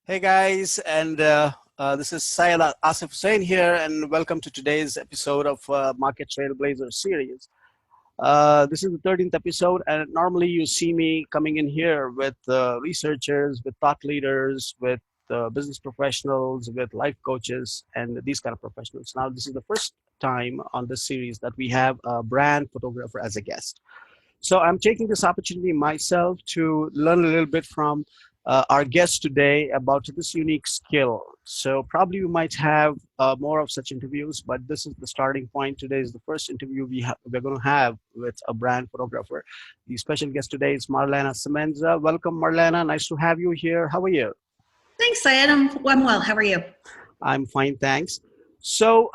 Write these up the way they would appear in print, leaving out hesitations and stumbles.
Hey guys, and this is Syed Asif Hussain here, and welcome to today's episode of Market Trailblazer series. This is the 13th episode, and normally you see me coming in here with researchers, with thought leaders, with business professionals, with life coaches, and these kind of professionals. Now, this is the first time on this series that we have a brand photographer as a guest. So I'm taking this opportunity myself to learn a little bit from our guest today about this unique skill. So probably we might have more of such interviews, but this is the starting point. Today is the first interview we're going to have with a brand photographer. The special guest today is Marlana Semenza. Welcome, Marlana. Nice to have you here. How are you? Thanks, Syed. I'm well. How are you? I'm fine, thanks. So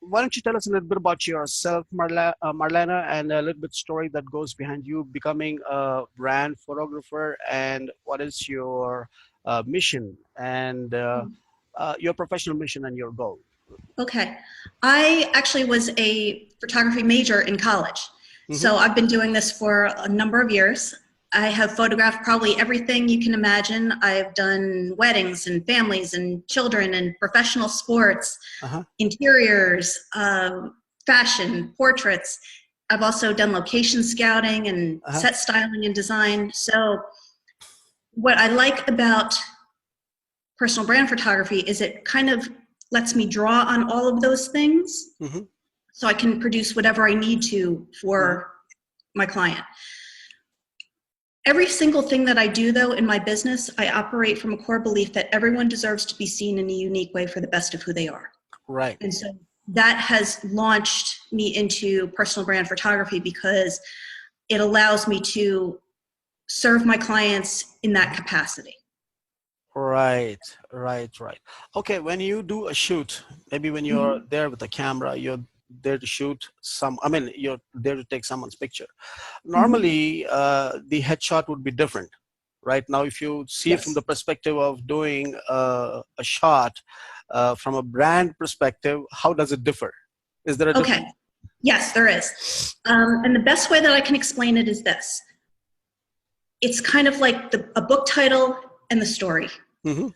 why don't you tell us a little bit about yourself, Marlana, and a little bit story that goes behind you becoming a brand photographer, and what is your mission and your professional mission and your goal? Okay. I actually was a photography major in college. So I've been doing this for a number of years. I have photographed probably everything you can imagine. I've done weddings and families and children and professional sports, interiors, fashion, portraits. I've also done location scouting and set styling and design. So what I like about personal brand photography is it kind of lets me draw on all of those things so I can produce whatever I need to for my client. Every single thing that I do, though, in my business, I operate from a core belief that everyone deserves to be seen in a unique way for the best of who they are. Right. And so that has launched me into personal brand photography because it allows me to serve my clients in that capacity. Right. Okay, when you do a shoot, maybe when you're there with the camera, you're there to shoot you're there to take someone's picture. Normally, the headshot would be different. Right now, if you see it from the perspective of doing a shot from a brand perspective, how does it differ? Is there a difference? Yes, there is. And the best way that I can explain it is this. It's kind of like a book title and the story. A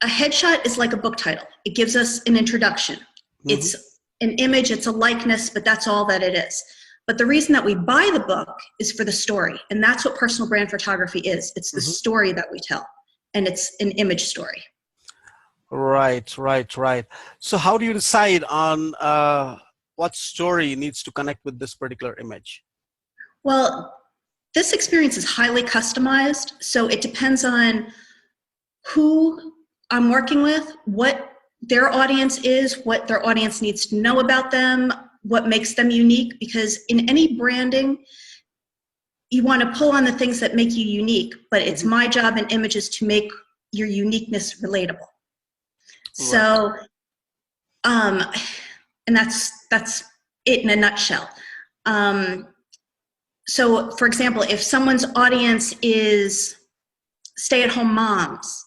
headshot is like a book title. It gives us an introduction. It's an image, it's a likeness, but that's all that it is. But the reason that we buy the book is for the story. And that's what personal brand photography is. It's the story that we tell. And it's an image story. Right. So how do you decide on what story needs to connect with this particular image? Well, this experience is highly customized. So it depends on who I'm working with, what their audience is, what their audience needs to know about them, what makes them unique, because in any branding, you want to pull on the things that make you unique, but it's my job in images to make your uniqueness relatable. So, and that's it in a nutshell. So for example, if someone's audience is stay-at-home moms,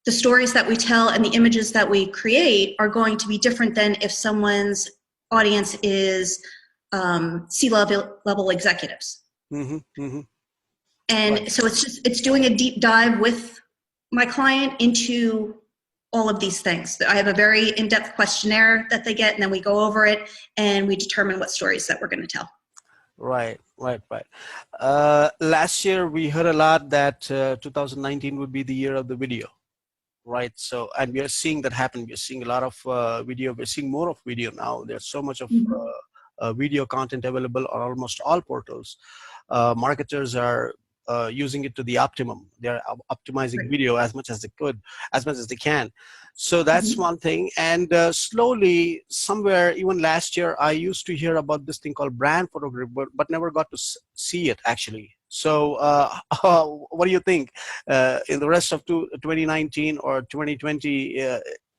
the stories that we tell and the images that we create are going to be different than if someone's audience is C-level executives. And so it's doing a deep dive with my client into all of these things. I have a very in-depth questionnaire that they get, and then we go over it and we determine what stories that we're going to tell. Right. Last year we heard a lot that 2019 would be the year of the video. Right. So, and we are seeing that happen. We're seeing a lot of video. We're seeing more of video now. There's so much of video content available on almost all portals. Marketers are using it to the optimum. They're optimizing video as much as they can. So that's one thing. And slowly, somewhere, even last year, I used to hear about this thing called brand photography, but never got to see it actually. So what do you think in the rest of 2019 or 2020,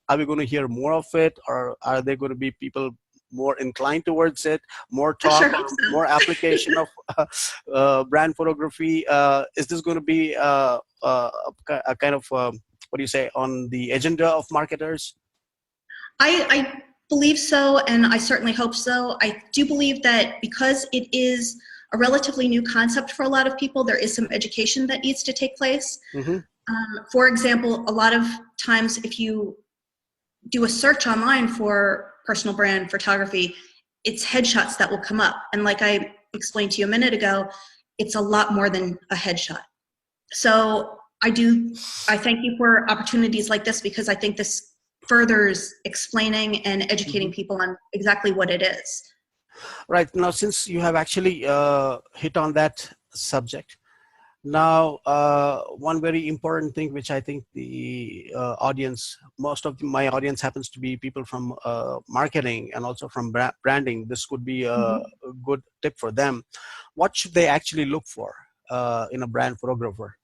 are we going to hear more of it, or are there going to be people more inclined towards it, more talk, more application of brand photography? Is this going to be a kind of, what do you say, on the agenda of marketers? I believe so, and I certainly hope so. I do believe that because it is a relatively new concept for a lot of people, there is some education that needs to take place. For example, a lot of times if you do a search online for personal brand photography, it's headshots that will come up. And like I explained to you a minute ago, it's a lot more than a headshot. So I thank you for opportunities like this, because I think this furthers explaining and educating people on exactly what it is. Right. Now, since you have actually hit on that subject, now one very important thing which I think the audience, most of my audience happens to be people from marketing and also from branding. This could be a good tip for them. What should they actually look for in a brand photographer?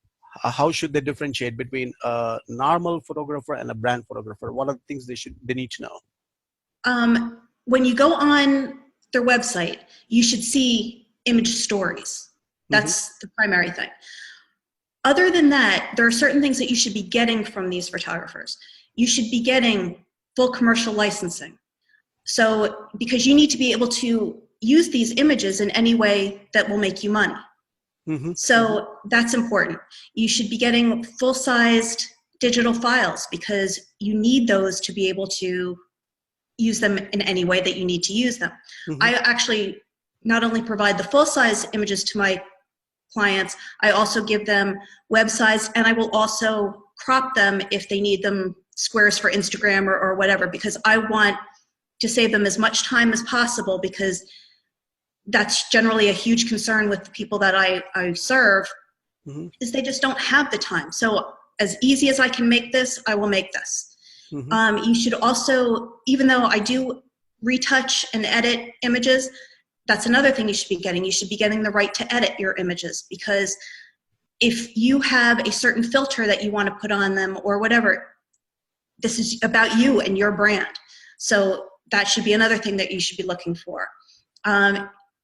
How should they differentiate between a normal photographer and a brand photographer? What are the things they need to know? When you go on their website, you should see image stories. That's the primary thing. Other than that, there are certain things that you should be getting from these photographers. You should be getting full commercial licensing. So, because you need to be able to use these images in any way that will make you money. So that's important. You should be getting full-sized digital files, because you need those to be able to use them in any way that you need to use them. I actually not only provide the full-size images to my clients, I also give them web-sized, and I will also crop them if they need them squares for Instagram or whatever, because I want to save them as much time as possible, because that's generally a huge concern with the people that I serve, is they just don't have the time. So as easy as I can make this, I will make this. You should also, even though I do retouch and edit images, that's another thing you should be getting. You should be getting the right to edit your images, because if you have a certain filter that you want to put on them or whatever, this is about you and your brand. So that should be another thing that you should be looking for.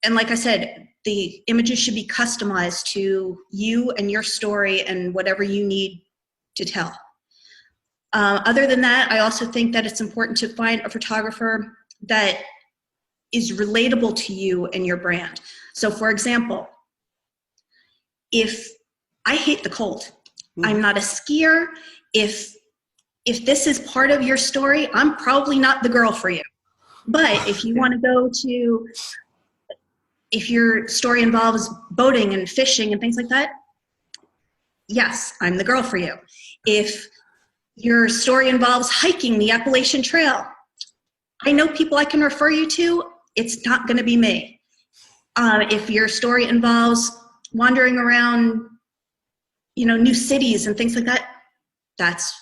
And like I said, the images should be customized to you and your story and whatever you need to tell. Other than that, I also think that it's important to find a photographer that is relatable to you and your brand. So for example, if I hate the cold, I'm not a skier, if this is part of your story, I'm probably not the girl for you. But if you want to go to, if your story involves boating and fishing and things like that, yes, I'm the girl for you. If your story involves hiking the Appalachian Trail, I know people I can refer you to. It's not going to be me. If your story involves wandering around, new cities and things like that, that's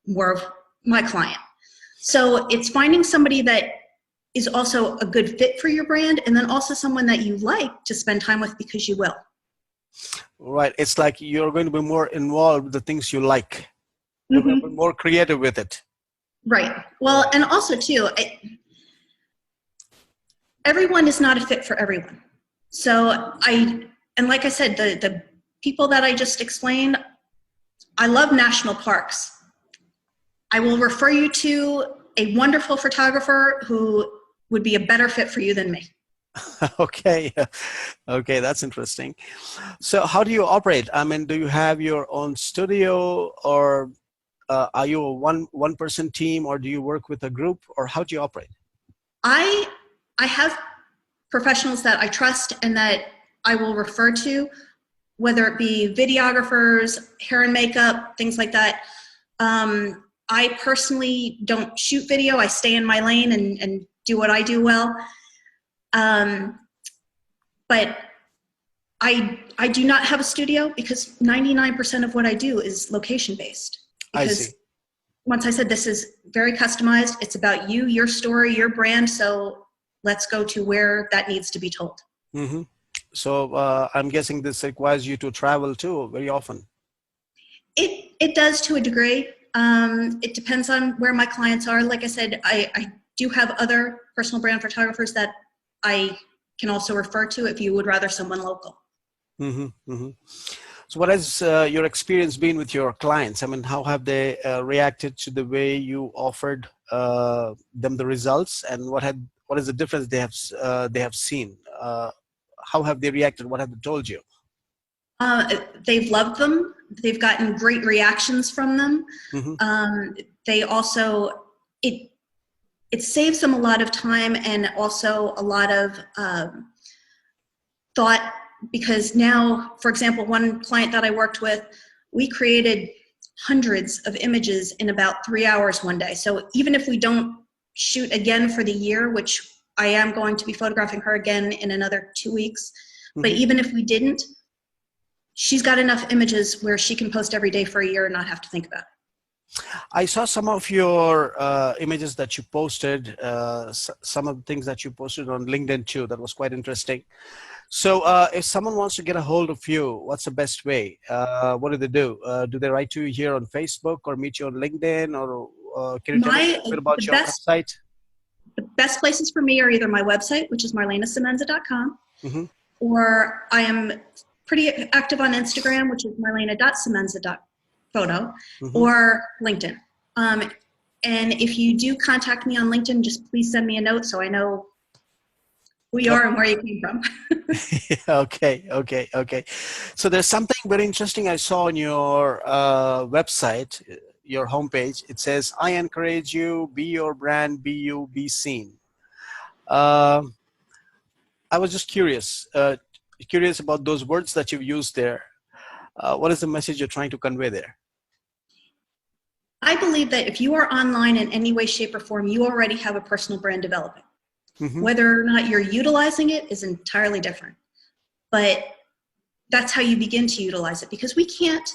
more of my client. So it's finding somebody that is also a good fit for your brand, and then also someone that you like to spend time with, because you will. Right. It's like you're going to be more involved with the things you like. You're going to be more creative with it. Right. Well, and also too, everyone is not a fit for everyone. So and like I said, the people that I just explained, I love national parks. I will refer you to a wonderful photographer who would be a better fit for you than me. Okay. Okay, that's interesting. So how do you operate? I mean, do you have your own studio, or are you a one person team, or do you work with a group, or how do you operate? I have professionals that I trust and that I will refer to, whether it be videographers, hair and makeup, things like that. I personally don't shoot video. I stay in my lane and do what I do well. But I do not have a studio, because 99% of what I do is location based. Because I see. once I said, this is very customized. It's about you, your story, your brand. So let's go to where that needs to be told. So I'm guessing this requires you to travel too very often. It does, to a degree. It depends on where my clients are. Like I said, I do have other personal brand photographers that I can also refer to if you would rather someone local. So what has your experience been with your clients? I mean, how have they reacted to the way you offered them the results, and what is the difference they have seen? How have they reacted? What have they told you? They've loved them. they've gotten great reactions from them. They also, it saves them a lot of time and also a lot of thought, because now, for example, one client that I worked with, we created hundreds of images in about 3 hours one day. So even if we don't shoot again for the year, which I am going to be photographing her again in another 2 weeks, but even if we didn't, she's got enough images where she can post every day for a year and not have to think about it. I saw some of your images that you posted, some of the things that you posted on LinkedIn too. That was quite interesting. So if someone wants to get a hold of you, what's the best way? What do they do? Do they write to you here on Facebook or meet you on LinkedIn? Or can you tell us a bit about your website? The best places for me are either my website, which is marlanasemenza.com, or I am pretty active on Instagram, which is marlana.semenza.photo, or LinkedIn. And if you do contact me on LinkedIn, just please send me a note so I know who you are and where you came from. Okay. So there's something very interesting I saw on your website, your homepage. It says, "I encourage you, be your brand, be you, be seen." I was just curious about those words that you've used there. What is the message you're trying to convey there? I believe that if you are online in any way, shape, or form, you already have a personal brand developing. Whether or not you're utilizing it is entirely different. But that's how you begin to utilize it, because we can't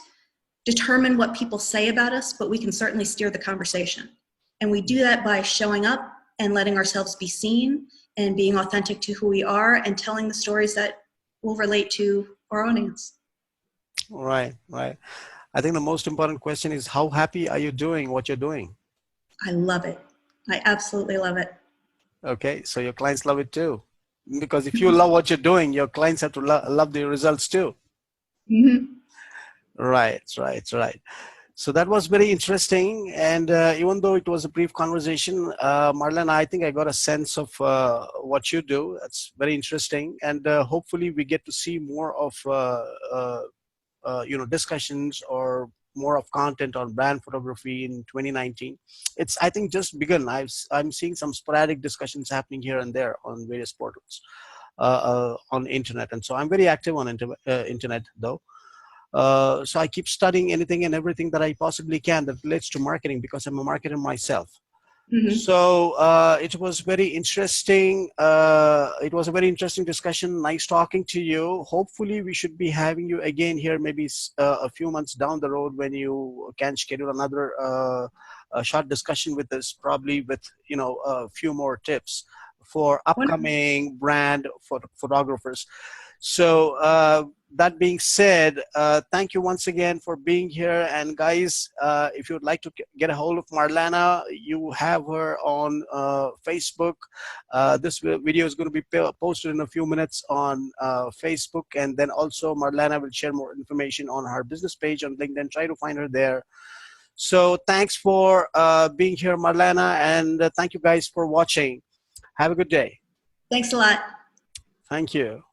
determine what people say about us, but we can certainly steer the conversation. And we do that by showing up and letting ourselves be seen and being authentic to who we are and telling the stories that will relate to our audience. Right. I think the most important question is, how happy are you doing what you're doing? I love it. I absolutely love it. Okay, so your clients love it too. Because if you love what you're doing, your clients have to love the results too. Right. So that was very interesting. And even though it was a brief conversation, Marlana, I think I got a sense of what you do. That's very interesting. And hopefully we get to see more of discussions or more of content on brand photography in 2019. It's, I think, just begun. I'm seeing some sporadic discussions happening here and there on various portals on internet. And so I'm very active on internet though. So I keep studying anything and everything that I possibly can that relates to marketing, because I'm a marketer myself. So it was very interesting. It was a very interesting discussion. Nice talking to you. Hopefully we should be having you again here maybe a few months down the road, when you can schedule another short discussion with us, probably with a few more tips for upcoming brand photographers. So that being said, thank you once again for being here. And guys, if you would like to get a hold of Marlana, you have her on Facebook. This video is going to be posted in a few minutes on Facebook. And then also Marlana will share more information on her business page on LinkedIn. Try to find her there. So thanks for being here, Marlana. And thank you guys for watching. Have a good day. Thanks a lot. Thank you.